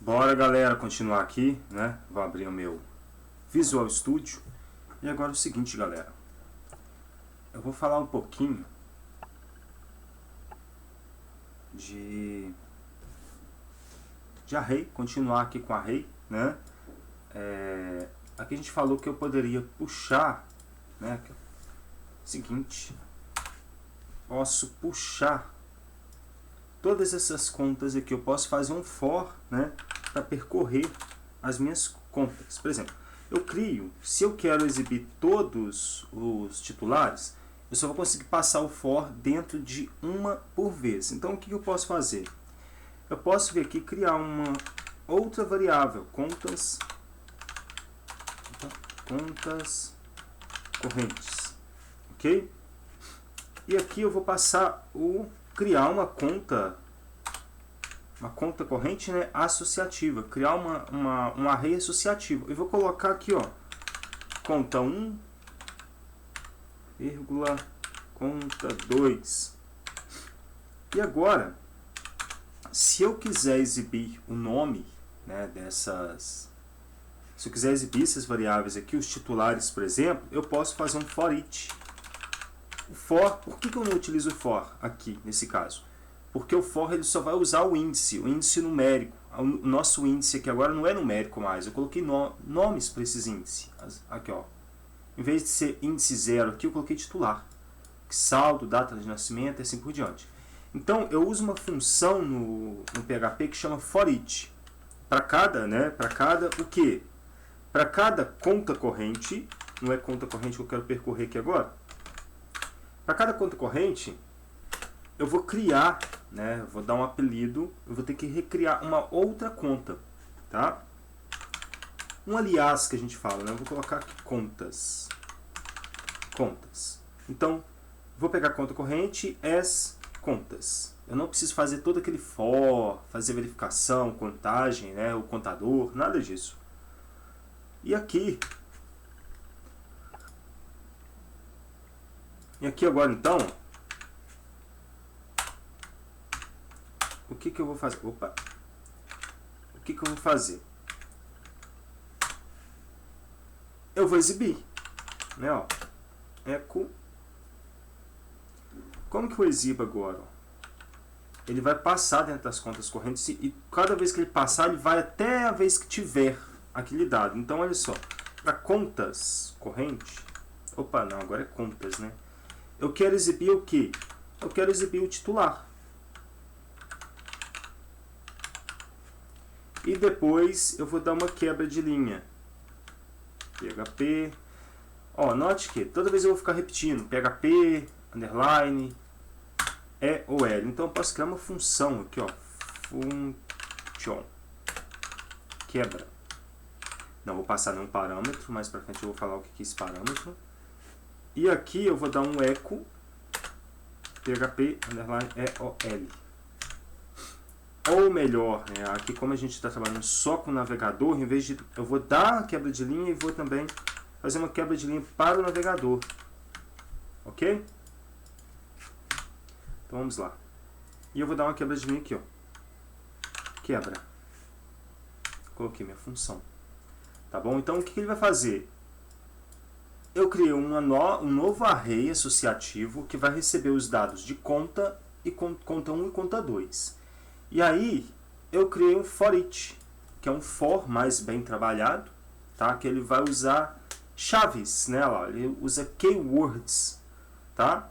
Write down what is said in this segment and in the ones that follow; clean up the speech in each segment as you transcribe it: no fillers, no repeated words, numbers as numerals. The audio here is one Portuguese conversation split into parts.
Bora, galera, continuar aqui, né? Vou abrir o meu Visual Studio. E agora é o seguinte, galera. Eu vou falar um pouquinho de array, continuar aqui com array, né? Aqui a gente falou que eu poderia puxar, né? Seguinte, posso puxar todas essas contas aqui. Eu posso fazer um for, né? Para percorrer as minhas contas. Por exemplo, eu crio, se eu quero exibir todos os titulares, eu só vou conseguir passar o for dentro de uma por vez. Então, o que eu posso fazer? Eu posso vir aqui criar uma outra variável, contas correntes, ok? E aqui eu vou passar criar uma conta corrente, né, associativa, criar um array associativo. Eu vou colocar aqui, ó, conta 1, conta 2. E agora, se eu quiser exibir o nome, né, se eu quiser exibir essas variáveis aqui, os titulares, por exemplo, eu posso fazer um for each. O for, por que eu não utilizo o for aqui, nesse caso? Porque o for ele só vai usar o índice numérico. O nosso índice aqui agora não é numérico mais. Eu coloquei nomes para esses índices. Aqui, ó. Em vez de ser índice 0 aqui, eu coloquei titular. Saldo, data de nascimento e assim por diante. Então, eu uso uma função no PHP que chama for each. Para cada, né? Para cada o quê? Para cada conta corrente, não é conta corrente que eu quero percorrer aqui agora. Para cada conta corrente, eu vou criar, né? Eu vou dar um apelido, eu vou ter que recriar uma outra conta, tá? Um aliás que a gente fala, né? Eu vou colocar aqui contas. Então, vou pegar a conta corrente as contas. Eu não preciso fazer todo aquele for, fazer verificação, contagem, né? O contador, nada disso. E aqui agora então, o que eu vou fazer? O que eu vou fazer? Eu vou exibir, né? Ó, echo. Como que eu exibo agora? Ele vai passar dentro das contas correntes e cada vez que ele passar, ele vai até a vez que tiver aquele dado. Então, olha só, para contas corrente, não, agora é contas, né? Eu quero exibir o quê? Eu quero exibir o titular. E depois eu vou dar uma quebra de linha. PHP. Ó, note que toda vez eu vou ficar repetindo. PHP, underline, E ou L. Então eu posso criar uma função aqui, ó. Function. Quebra. Não vou passar nenhum parâmetro, mais pra frente eu vou falar o que é esse parâmetro. E aqui eu vou dar um echo PHP, underline, EOL. Ou melhor, né, aqui como a gente está trabalhando só com o navegador, em vez de eu vou dar a quebra de linha e vou também fazer uma quebra de linha para o navegador. Ok? Então vamos lá. E eu vou dar uma quebra de linha aqui, ó. Quebra. Coloquei minha função. Tá bom? Então o que ele vai fazer? Eu criei um novo array associativo que vai receber os dados de conta e conta 1 e conta 2. E aí eu criei um for each, que é um for mais bem trabalhado, tá? Que ele vai usar chaves, né? Ele usa keywords, tá?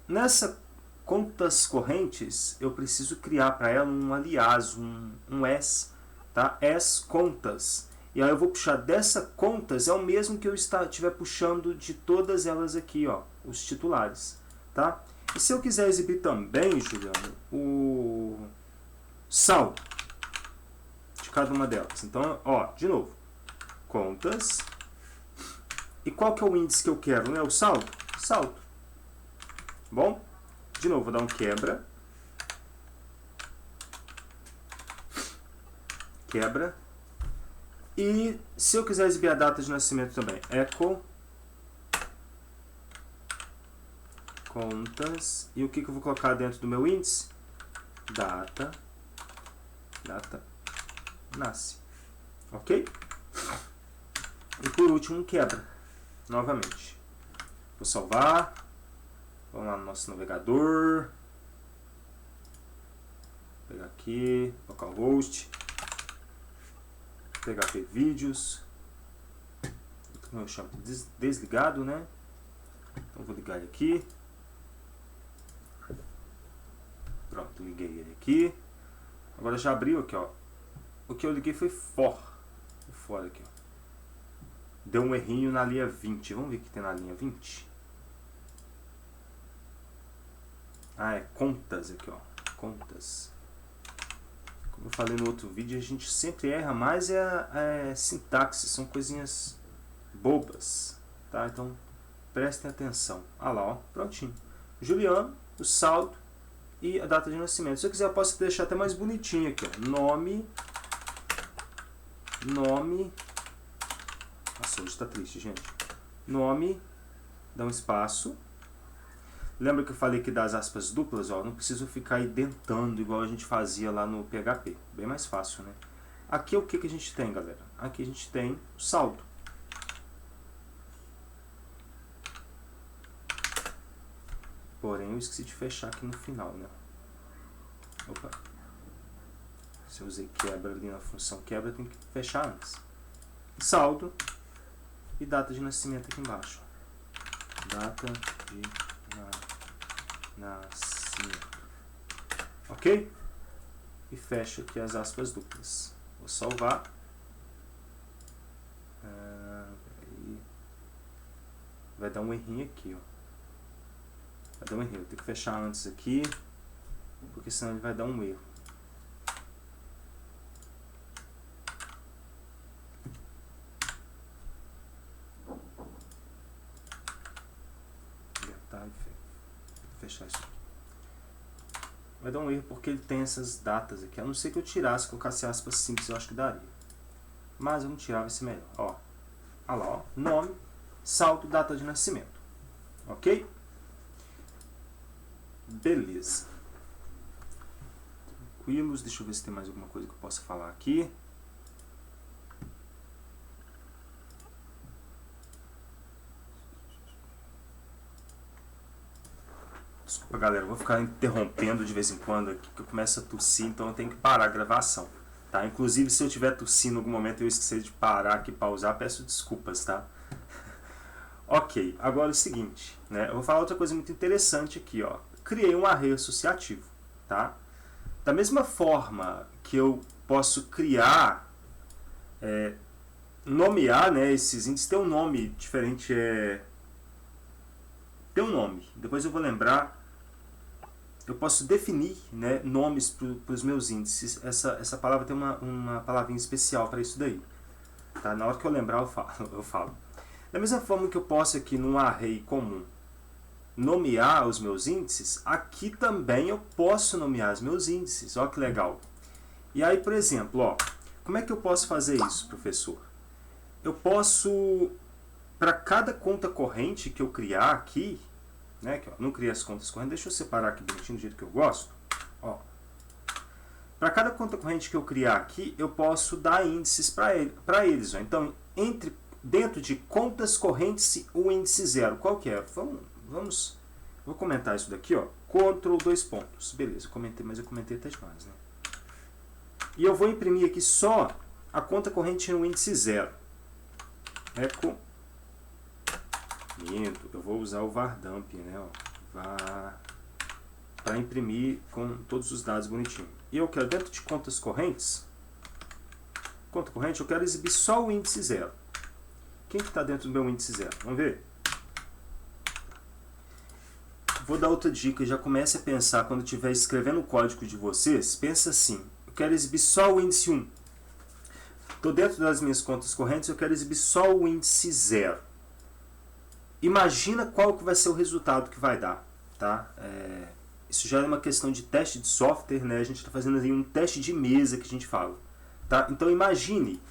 Nessa contas correntes eu preciso criar para ela um aliás, um as, tá? As contas. E aí eu vou puxar dessa contas, é o mesmo que eu estiver puxando de todas elas aqui, ó, os titulares, tá? E se eu quiser exibir também, Juliano, o saldo de cada uma delas. Então, ó, de novo, contas. E qual que é o índice que eu quero, né? O saldo? Saldo. Bom, de novo, vou dar um quebra. Quebra. E se eu quiser exibir a data de nascimento também, echo contas. E o que eu vou colocar dentro do meu índice? Data data nasce. Ok? E por último, um quebra. Novamente. Vou salvar. Vamos lá no nosso navegador. Vou pegar aqui, localhost. PHP vídeos. Como eu chamo? Desligado, né? Então vou ligar ele aqui. Pronto, liguei ele aqui. Agora já abriu aqui, ó. O que eu liguei foi fora aqui, ó. Deu um errinho na linha 20. Vamos ver o que tem na linha 20. Ah, é contas aqui, ó. Contas. Como eu falei no outro vídeo, a gente sempre erra mais é a sintaxe. São coisinhas bobas, tá? Então prestem atenção. Ah lá, ó, prontinho. Juliano, o saldo e a data de nascimento. Se eu quiser, eu posso deixar até mais bonitinho aqui, ó. Nome. Nossa, hoje tá triste, gente. Nome, dá um espaço. Lembra que eu falei que das aspas duplas, ó, não preciso ficar identando igual a gente fazia lá no PHP. Bem mais fácil, né? Aqui o que a gente tem, galera? Aqui a gente tem o saldo. Porém, eu esqueci de fechar aqui no final, né? Opa. Se eu usei quebra ali na função quebra, tem que fechar antes. Saldo e data de nascimento aqui embaixo. Data de nascimento. Ok? E fecho aqui as aspas duplas. Vou salvar. Vai dar um errinho aqui, ó. Vai dar um erro. Eu tenho que fechar antes aqui, porque senão ele vai dar um erro. Fechar isso aqui. Vai dar um erro porque ele tem essas datas aqui. A não ser que eu tirasse, colocasse aspas simples, eu acho que daria. Mas eu não tirar, vai ser melhor. Ó. Olha lá, ó. Nome, saldo, data de nascimento. Ok? Beleza. Tranquilos. Deixa eu ver se tem mais alguma coisa que eu possa falar aqui. Desculpa, galera, eu vou ficar interrompendo de vez em quando aqui, que eu começo a tossir, então eu tenho que parar a gravação, tá? Inclusive, se eu estiver tossindo em algum momento e eu esquecer de parar aqui e pausar, peço desculpas, tá? Ok, agora é o seguinte, né? Eu vou falar outra coisa muito interessante aqui, ó. Criei um array associativo, tá? Da mesma forma que eu posso criar, nomear, né, esses índices, tem um nome diferente, tem um nome, depois eu vou lembrar. Eu posso definir, né, nomes para os meus índices. Essa palavra tem uma palavrinha especial para isso daí. Tá? Na hora que eu lembrar, eu falo. Da mesma forma que eu posso aqui num array comum nomear os meus índices, aqui também eu posso nomear os meus índices. Olha que legal. E aí, por exemplo, ó, como é que eu posso fazer isso, professor? Eu posso, para cada conta corrente que eu criar aqui, né, que, ó, não criei as contas correntes, deixa eu separar aqui bonitinho do jeito que eu gosto. Para cada conta corrente que eu criar aqui, eu posso dar índices para eles. Ó. Então, dentro de contas correntes, o índice 0, qual que é? Vou comentar isso daqui, ó. Ctrl 2 pontos. Beleza, eu comentei, mas eu comentei até demais, né? E eu vou imprimir aqui só a conta corrente no índice 0. Eco. Eu vou usar o vardamp, né? Para imprimir com todos os dados bonitinho. E eu quero, dentro de contas correntes, conta corrente, eu quero exibir só o índice 0. Quem que está dentro do meu índice 0? Vamos ver? Vou dar outra dica, já comece a pensar, quando estiver escrevendo o código de vocês, pensa assim, eu quero exibir só o índice 1. Estou dentro das minhas contas correntes, eu quero exibir só o índice 0. Imagina qual que vai ser o resultado que vai dar, tá? Isso já é uma questão de teste de software, né? A gente está fazendo aí um teste de mesa que a gente fala, tá? Então imagine,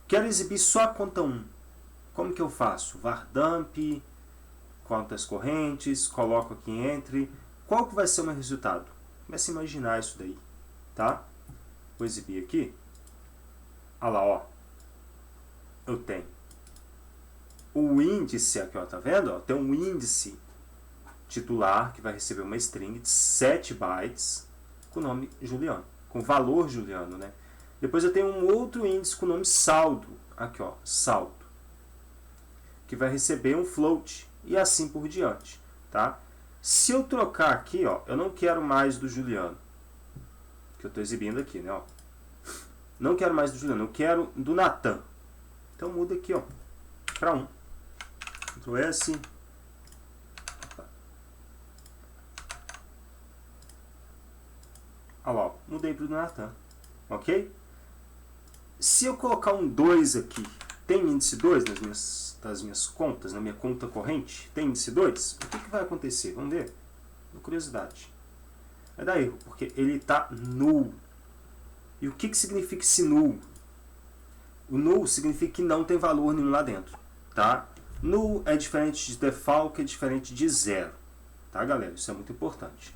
quero exibir só a conta 1. Como que eu faço? Vardamp, contas correntes, coloco aqui entre. Qual que vai ser o meu resultado? Comece a imaginar isso daí, tá? Vou exibir aqui. Olha lá, ó. Eu tenho o índice aqui, ó, tá vendo? Ó, tem um índice titular que vai receber uma string de 7 bytes com o nome Juliano, com valor Juliano, né? Depois eu tenho um outro índice com o nome saldo, aqui, ó, saldo, que vai receber um float e assim por diante, tá? Se eu trocar aqui, ó, eu não quero mais do Juliano, que eu estou exibindo aqui, né, ó. Não quero mais do Juliano, eu quero do Natan. Então muda aqui, ó, para 1. Ctrl S. Olha lá, mudei para o Natan, ok? Se eu colocar um 2 aqui, tem índice 2 das minhas contas, na minha conta corrente? Tem índice 2? O que vai acontecer? Vamos ver? Por curiosidade. Vai dar erro, porque ele está null. E o que significa esse null? O null significa que não tem valor nenhum lá dentro, tá? Null é diferente de default, que é diferente de zero. Tá, galera? Isso é muito importante.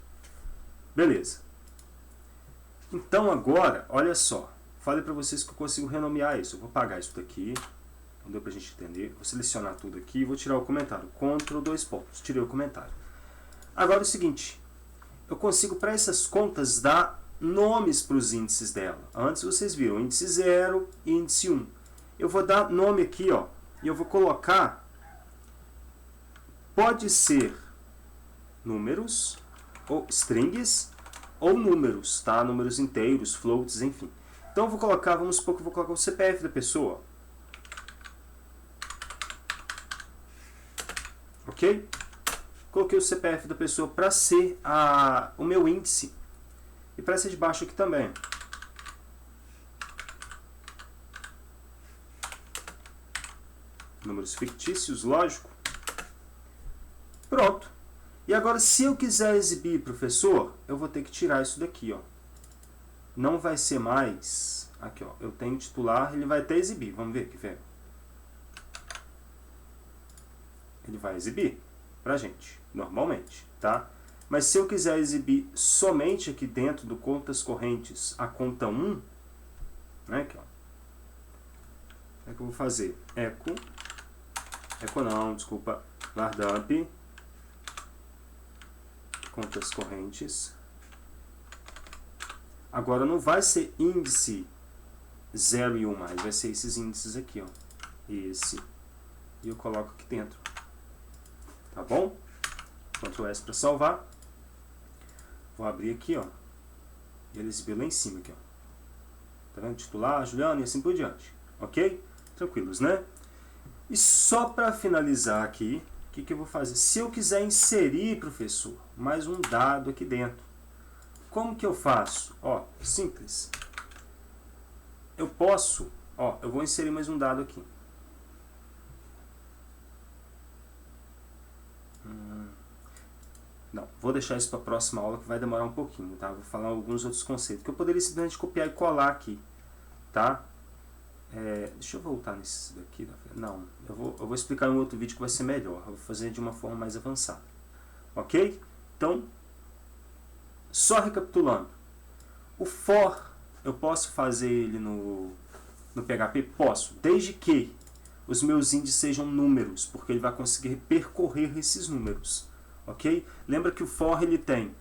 Beleza. Então agora, olha só. Falei para vocês que eu consigo renomear isso. Eu vou apagar isso daqui. Não deu pra gente entender. Vou selecionar tudo aqui e vou tirar o comentário. Ctrl 2 pontos. Tirei o comentário. Agora é o seguinte. Eu consigo para essas contas dar nomes para os índices dela. Antes vocês viram índice 0 e índice 1. Eu vou dar nome aqui, ó. E eu vou colocar... Pode ser números, ou strings, ou números, tá? Números inteiros, floats, enfim. Então eu vou colocar, vamos supor que eu vou colocar o CPF da pessoa. Ok? Coloquei o CPF da pessoa para ser o meu índice. E para ser de baixo aqui também. Números fictícios, lógico. Pronto. E agora, se eu quiser exibir, professor, eu vou ter que tirar isso daqui, ó. Não vai ser mais... Aqui, ó. Eu tenho titular, ele vai até exibir. Vamos ver aqui, velho. Ele vai exibir pra gente, normalmente, tá? Mas se eu quiser exibir somente aqui dentro do contas correntes a conta 1, né, aqui, ó. Como é que eu vou fazer? Echo não, desculpa, var_dump, contas correntes. Agora não vai ser índice 0 e 1 mais, vai ser esses índices aqui, ó. Esse. E eu coloco aqui dentro. Tá bom? Ctrl S para salvar. Vou abrir aqui, ó. E ele exibiu lá em cima aqui, ó. Tá vendo? Titular, Juliano e assim por diante. Ok? Tranquilos, né? E só para finalizar aqui, o que eu vou fazer? Se eu quiser inserir, professor, mais um dado aqui dentro, como que eu faço? Ó, simples. Eu posso, ó, eu vou inserir mais um dado aqui. Não, vou deixar isso para a próxima aula que vai demorar um pouquinho, tá? Vou falar alguns outros conceitos que eu poderia simplesmente copiar e colar aqui, tá? Deixa eu voltar nesse daqui. Não, eu vou explicar em um outro vídeo que vai ser melhor. Eu vou fazer de uma forma mais avançada. Ok? Então, só recapitulando. O for, eu posso fazer ele no PHP? Posso, desde que os meus índices sejam números, porque ele vai conseguir percorrer esses números. Ok? Lembra que o for ele tem,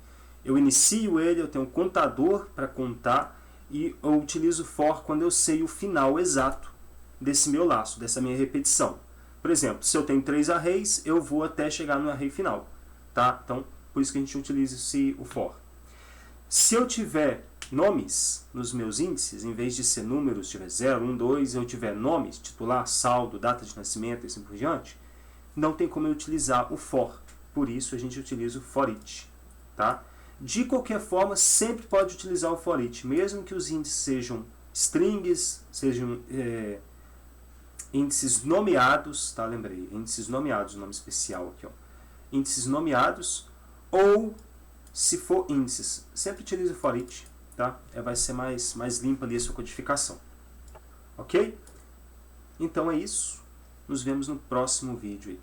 eu inicio ele, eu tenho um contador para contar, e eu utilizo o for quando eu sei o final exato desse meu laço, dessa minha repetição. Por exemplo, se eu tenho 3 arrays, eu vou até chegar no array final. Tá? Então, por isso que a gente utiliza o for. Se eu tiver nomes nos meus índices, em vez de ser números, tiver 0, 1, 2, eu tiver nomes, titular, saldo, data de nascimento e assim por diante, não tem como eu utilizar o for. Por isso a gente utiliza o for_each. Tá? De qualquer forma, sempre pode utilizar o for_each, mesmo que os índices sejam strings, sejam índices nomeados, tá? Lembrei, índices nomeados, nome especial aqui, ó. Índices nomeados, ou se for índices, sempre utilize o for_each, tá? Vai ser mais limpa ali a sua codificação. Ok? Então é isso. Nos vemos no próximo vídeo aí.